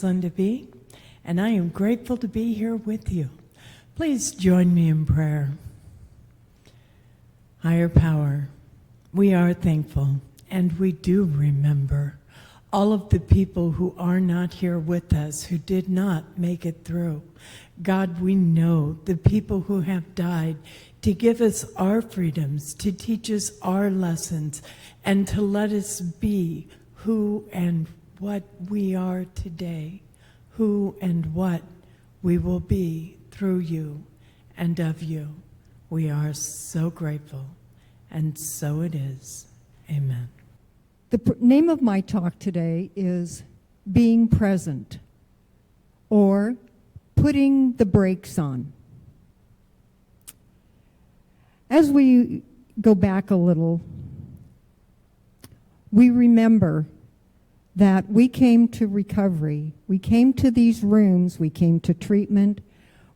son-to-be, and I am grateful to be here with you. Please join me in prayer. Higher power, we are thankful, and we do remember all of the people who are not here with us, who did not make it through. God, we know the people who have died to give us our freedoms, to teach us our lessons, and to let us be who and what we are today, who and what we will be through you and of you. We are so grateful, and so it is. Amen. The name of my talk today is Being Present, or Putting the Brakes On. As we go back a little, we remember that we came to recovery. We came to these rooms, we came to treatment,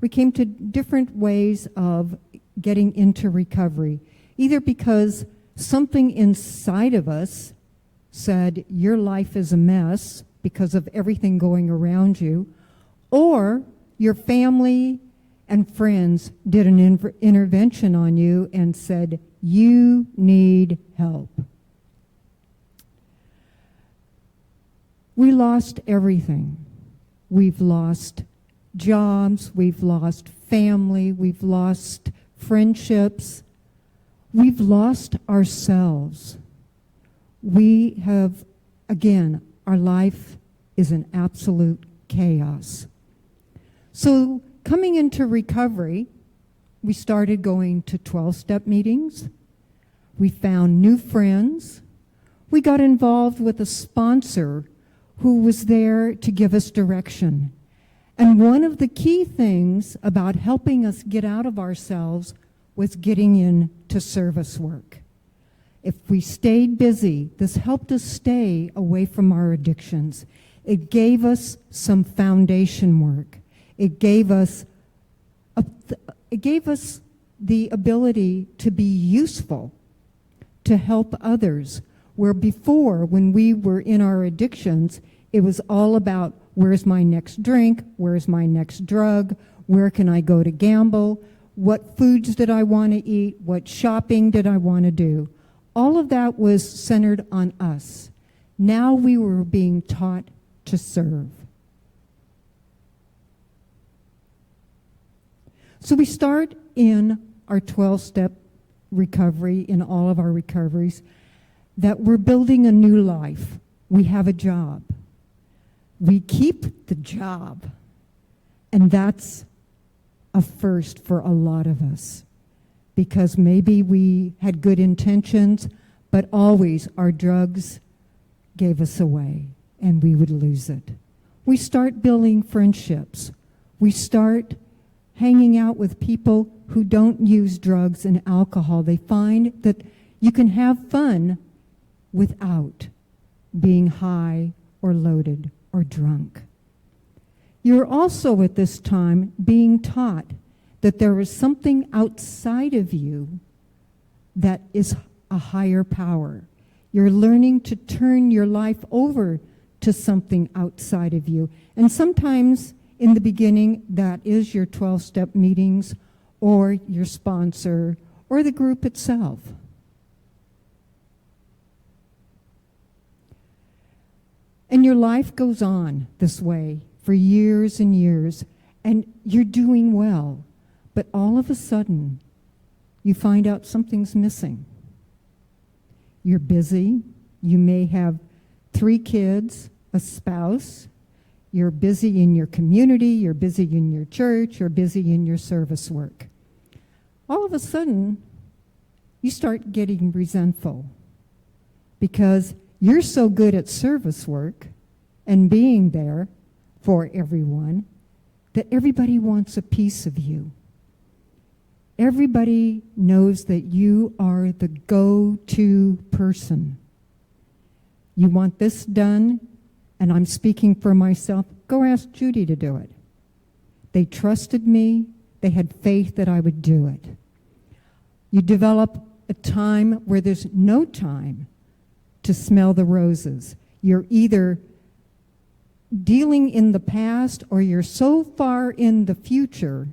we came to different ways of getting into recovery, either because something inside of us said, your life is a mess because of everything going around you, or your family and friends did an intervention on you and said, you need help. We lost everything. We've lost jobs, we've lost family, we've lost friendships, we've lost ourselves. We have, again, our life is an absolute chaos. So coming into recovery, we started going to 12-step meetings. We found new friends. We got involved with a sponsor who was there to give us direction. And one of the key things about helping us get out of ourselves was getting into service work. If we stayed busy, this helped us stay away from our addictions. It gave us some foundation work. It gave us the ability to be useful, to help others, where before, when we were in our addictions, it was all about where's my next drink, where's my next drug, where can I go to gamble, what foods did I want to eat, what shopping did I want to do. All of that was centered on us. Now we were being taught to serve. So we start in our 12-step recovery, in all of our recoveries, that we're building a new life. We have a job. We keep the job. And that's a first for a lot of us, because maybe we had good intentions, but always our drugs gave us away and we would lose it. We start building friendships. We start hanging out with people who don't use drugs and alcohol. They find that you can have fun without being high or loaded or drunk. You're also at this time being taught that there is something outside of you that is a higher power. You're learning to turn your life over to something outside of you. And sometimes in the beginning, that is your 12-step meetings or your sponsor or the group itself. And your life goes on this way for years and years, and you're doing well. But all of a sudden, you find out something's missing. You're busy. You may have 3 kids, a spouse. You're busy in your community. You're busy in your church. You're busy in your service work. All of a sudden, you start getting resentful because you're so good at service work and being there for everyone that everybody wants a piece of you. Everybody knows that you are the go-to person. You want this done, and I'm speaking for myself, go ask Judy to do it. They trusted me. They had faith that I would do it. You develop a time where there's no time to smell the roses. You're either dealing in the past, or you're so far in the future,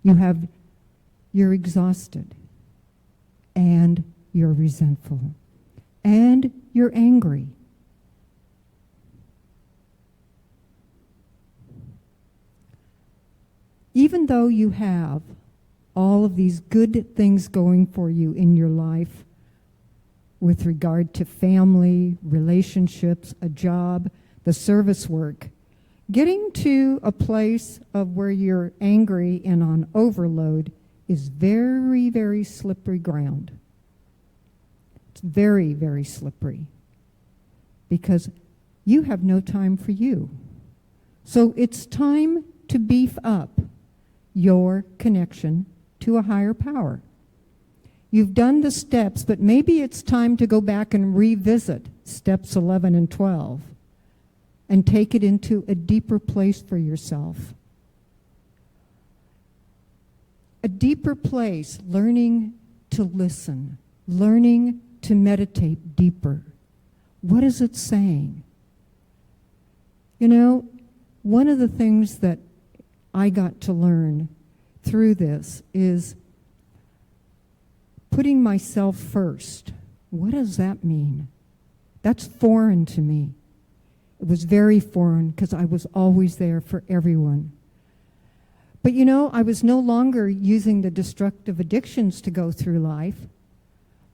you're exhausted, and you're resentful, and you're angry. Even though you have all of these good things going for you in your life with regard to family, relationships, a job, the service work, getting to a place of where you're angry and on overload is very, very slippery ground. It's very, very slippery because you have no time for you. So it's time to beef up your connection to a higher power. You've done the steps, but maybe it's time to go back and revisit steps 11 and 12 and take it into a deeper place for yourself. A deeper place, learning to listen, learning to meditate deeper. What is it saying? You know, one of the things that I got to learn through this is putting myself first. What does that mean? That's foreign to me. It was very foreign because I was always there for everyone. But you know, I was no longer using the destructive addictions to go through life.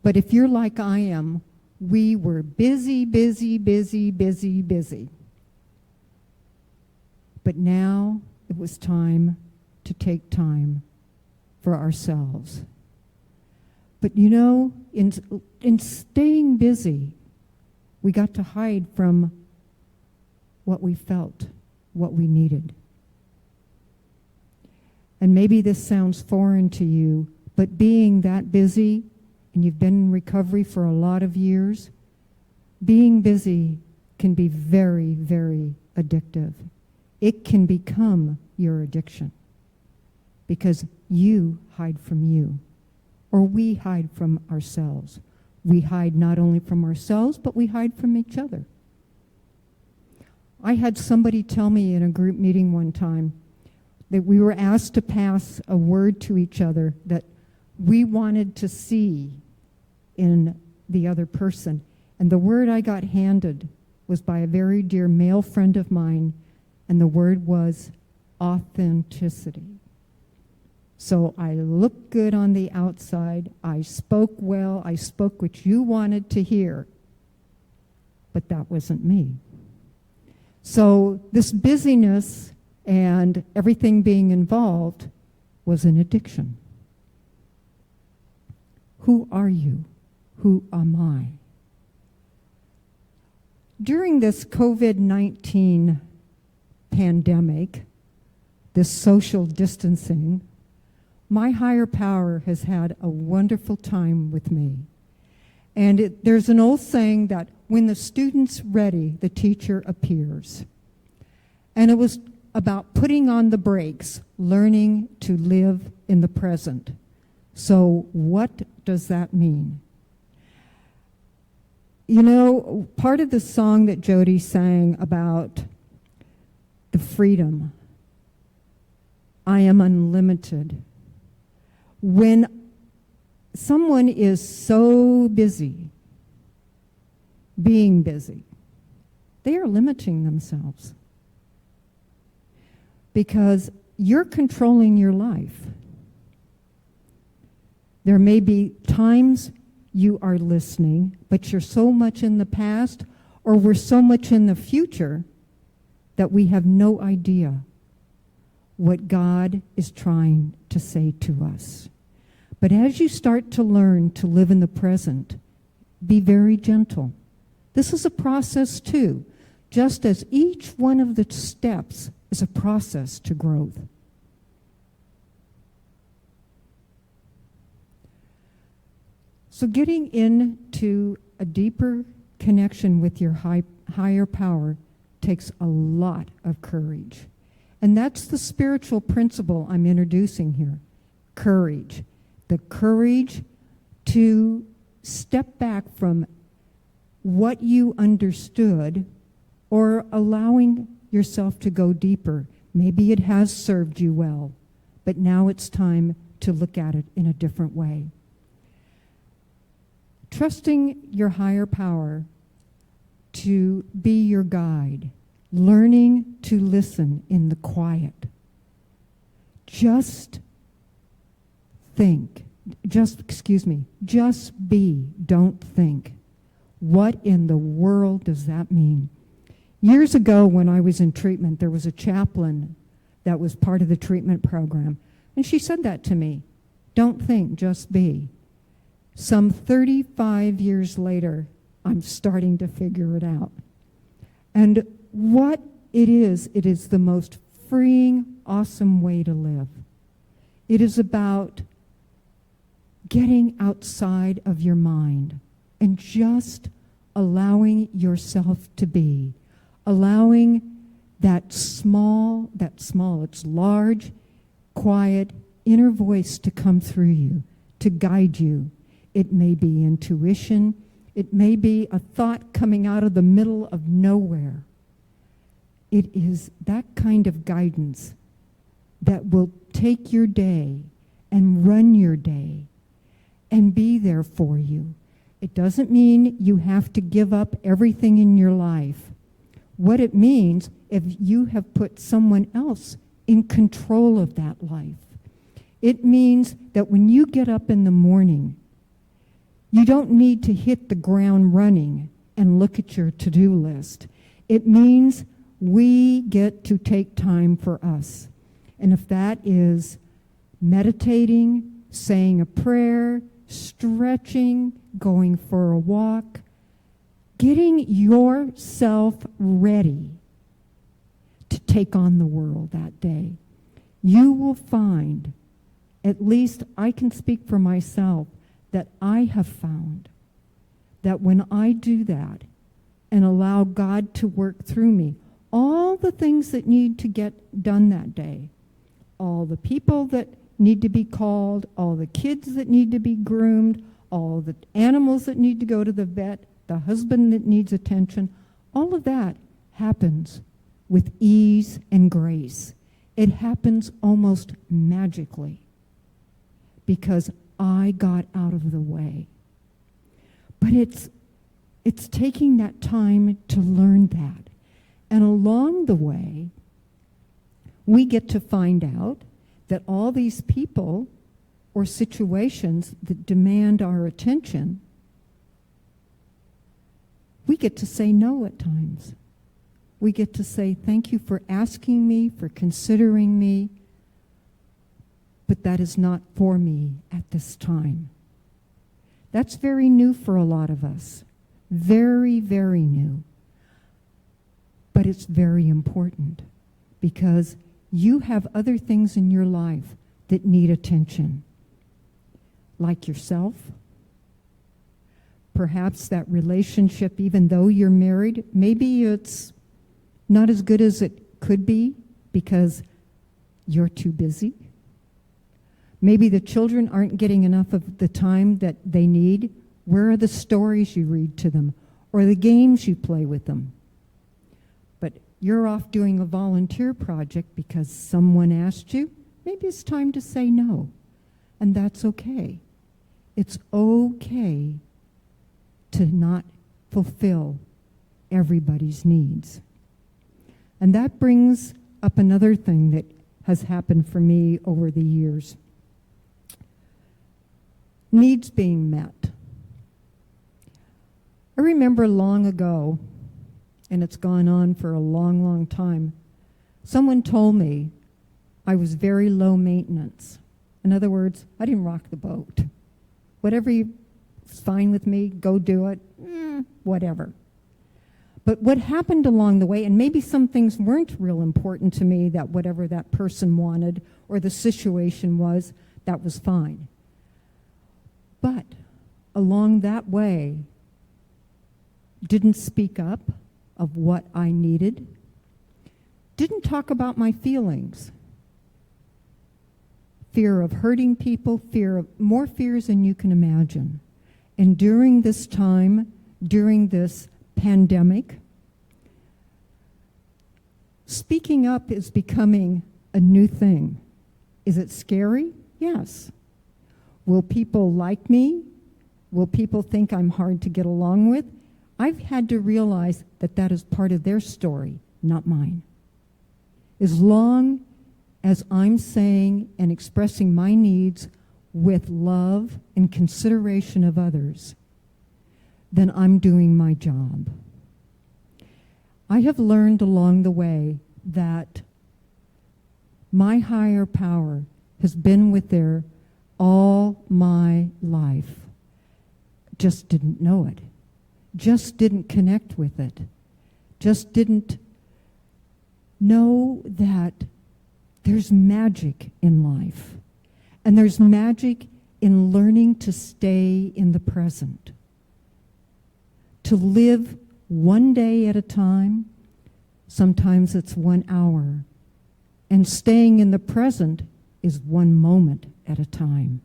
But if you're like I am, we were busy, busy, busy, busy, busy. But now it was time to take time for ourselves. But you know, in staying busy, we got to hide from what we felt, what we needed. And maybe this sounds foreign to you, but being that busy, and you've been in recovery for a lot of years, being busy can be very, very addictive. It can become your addiction because you hide from you, or we hide from ourselves. We hide not only from ourselves, but we hide from each other. I had somebody tell me in a group meeting one time that we were asked to pass a word to each other that we wanted to see in the other person. And the word I got handed was by a very dear male friend of mine, and the word was authenticity. So I looked good on the outside, I spoke well, I spoke what you wanted to hear, but that wasn't me. So this busyness and everything being involved was an addiction. Who are you? Who am I? During this COVID-19 pandemic, this social distancing, my higher power has had a wonderful time with me. And there's an old saying that when the student's ready, the teacher appears. And it was about putting on the brakes, learning to live in the present. So what does that mean? You know, part of the song that Judy sang about the freedom, I am unlimited. When someone is so busy, being busy, they are limiting themselves because you're controlling your life. There may be times you are listening, but you're so much in the past, or we're so much in the future that we have no idea what God is trying to say to us. But as you start to learn to live in the present, be very gentle. This is a process too, just as each one of the steps is a process to growth. So getting into a deeper connection with your higher power takes a lot of courage. And that's the spiritual principle I'm introducing here. Courage. The courage to step back from what you understood or allowing yourself to go deeper. Maybe it has served you well, but now it's time to look at it in a different way. Trusting your higher power to be your guide, learning to listen in the quiet. Just be, don't think. What in the world does that mean? Years ago when I was in treatment, there was a chaplain that was part of the treatment program, and she said that to me. Don't think, just be. Some 35 years later, I'm starting to figure it out. And what it is the most freeing, awesome way to live. It is about getting outside of your mind and just allowing yourself to be, allowing that small, it's large, quiet, inner voice to come through you, to guide you. It may be intuition. It may be a thought coming out of the middle of nowhere. It is that kind of guidance that will take your day and run your day and be there for you. It doesn't mean you have to give up everything in your life. What it means, if you have put someone else in control of that life, it means that when you get up in the morning, you don't need to hit the ground running and look at your to-do list. It means we get to take time for us. And if that is meditating, saying a prayer, stretching, going for a walk, getting yourself ready to take on the world that day, you will find, at least I can speak for myself, that I have found that when I do that and allow God to work through me, all the things that need to get done that day, all the people that need to be called, all the kids that need to be groomed, all the animals that need to go to the vet, the husband that needs attention, all of that happens with ease and grace. It happens almost magically because I got out of the way. But it's taking that time to learn that. And along the way, we get to find out that all these people or situations that demand our attention, we get to say no at times. We get to say, thank you for asking me, for considering me, but that is not for me at this time. That's very new for a lot of us. Very, very new. But it's very important because you have other things in your life that need attention, like yourself. Perhaps that relationship, even though you're married, maybe it's not as good as it could be because you're too busy. Maybe the children aren't getting enough of the time that they need. Where are the stories you read to them or the games you play with them? But you're off doing a volunteer project because someone asked you. Maybe it's time to say no, and that's okay. It's okay to not fulfill everybody's needs. And that brings up another thing that has happened for me over the years. Needs being met. I remember long ago, and it's gone on for a long, long time, someone told me I was very low maintenance. In other words, I didn't rock the boat. Whatever is fine with me, go do it, whatever. But what happened along the way, and maybe some things weren't real important to me, that whatever that person wanted or the situation was, that was fine. But along that way, didn't speak up of what I needed, didn't talk about my feelings. Fear of hurting people, more fears than you can imagine. And during this time, during this pandemic, Speaking up is becoming a new thing. Is it scary? Yes. Will people like me? Will people think I'm hard to get along with? I've had to realize that that is part of their story, not mine. As long as I'm saying and expressing my needs with love and consideration of others, then I'm doing my job. I have learned along the way that my higher power has been with there all my life. Just didn't know it. Just didn't connect with it. Just didn't know that there's magic in life. And there's magic in learning to stay in the present. To live one day at a time, sometimes it's 1 hour. And staying in the present is 1 moment at a time.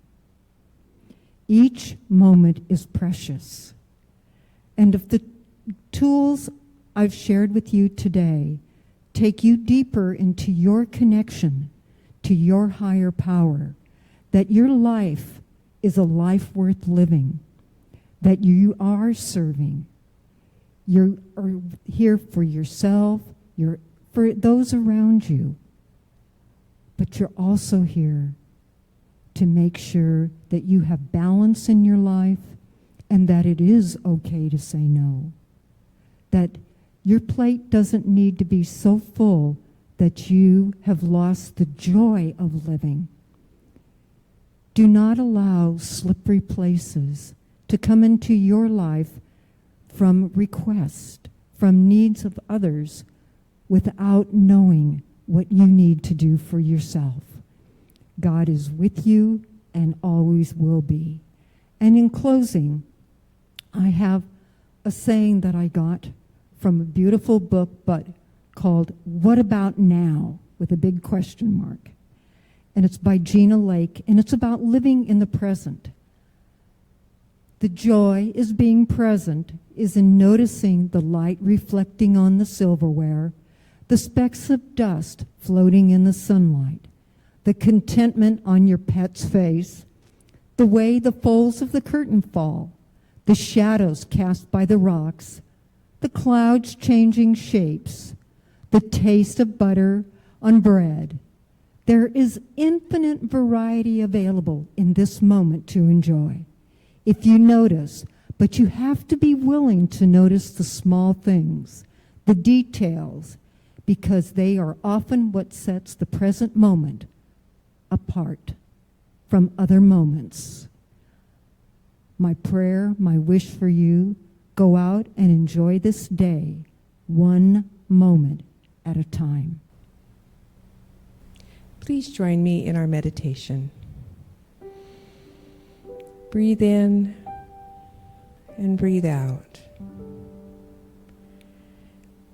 Each moment is precious. And if the tools I've shared with you today take you deeper into your connection to your higher power, that your life is a life worth living, that you are serving, you are here for yourself, you're for those around you, but you're also here to make sure that you have balance in your life and that it is okay to say no. That your plate doesn't need to be so full that you have lost the joy of living. Do not allow slippery places to come into your life from request, from needs of others, without knowing what you need to do for yourself. God is with you and always will be. And in closing, I have a saying that I got from a beautiful book called What About Now? With a big question mark. And it's by Gina Lake, and it's about living in the present. The joy is being present, is in noticing the light reflecting on the silverware, the specks of dust floating in the sunlight, the contentment on your pet's face, the way the folds of the curtain fall, the shadows cast by the rocks, the clouds changing shapes, the taste of butter on bread. There is infinite variety available in this moment to enjoy. If you notice, but you have to be willing to notice the small things, the details, because they are often what sets the present moment apart from other moments. My prayer, my wish for you, go out and enjoy this day, 1 moment at a time. Please join me in our meditation. Breathe in and breathe out.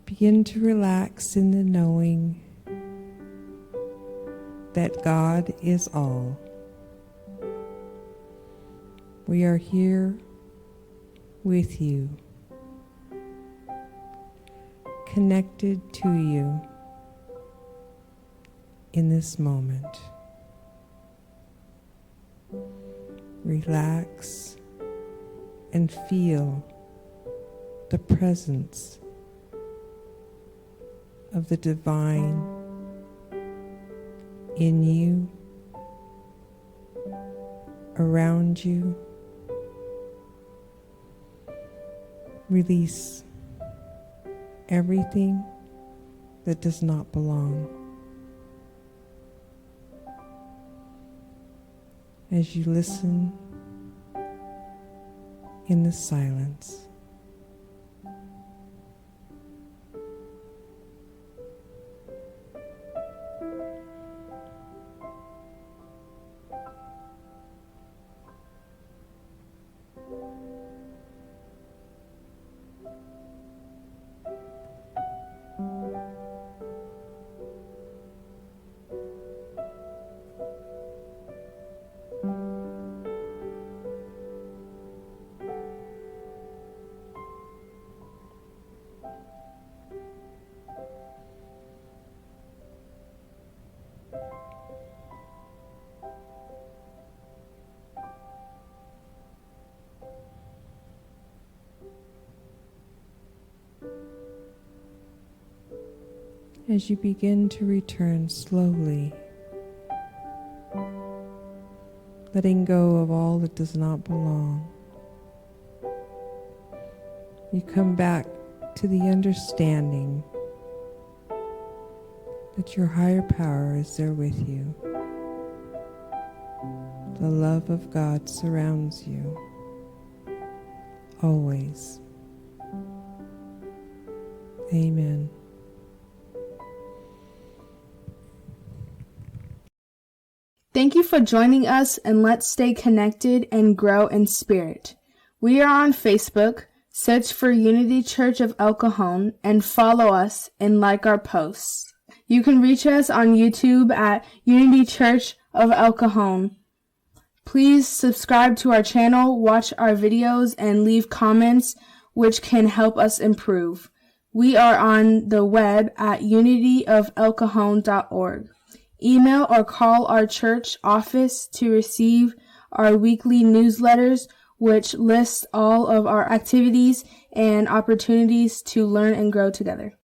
Begin to relax in the knowing that God is all. We are here with you, connected to you in this moment. Relax and feel the presence of the divine in you, around you. Release everything that does not belong. As you listen in the silence. as you begin to return slowly, letting go of all that does not belong. You come back to the understanding that your higher power is there with you. The love of God surrounds you, always. Amen. Thank you for joining us, and let's stay connected and grow in spirit. We are on Facebook. Search for Unity Church of El Cajon and follow us and like our posts. You can reach us on YouTube at Unity Church of El Cajon. Please subscribe to our channel, watch our videos, and leave comments which can help us improve. We are on the web at unityofelcajon.org. Email or call our church office to receive our weekly newsletters, which lists all of our activities and opportunities to learn and grow together.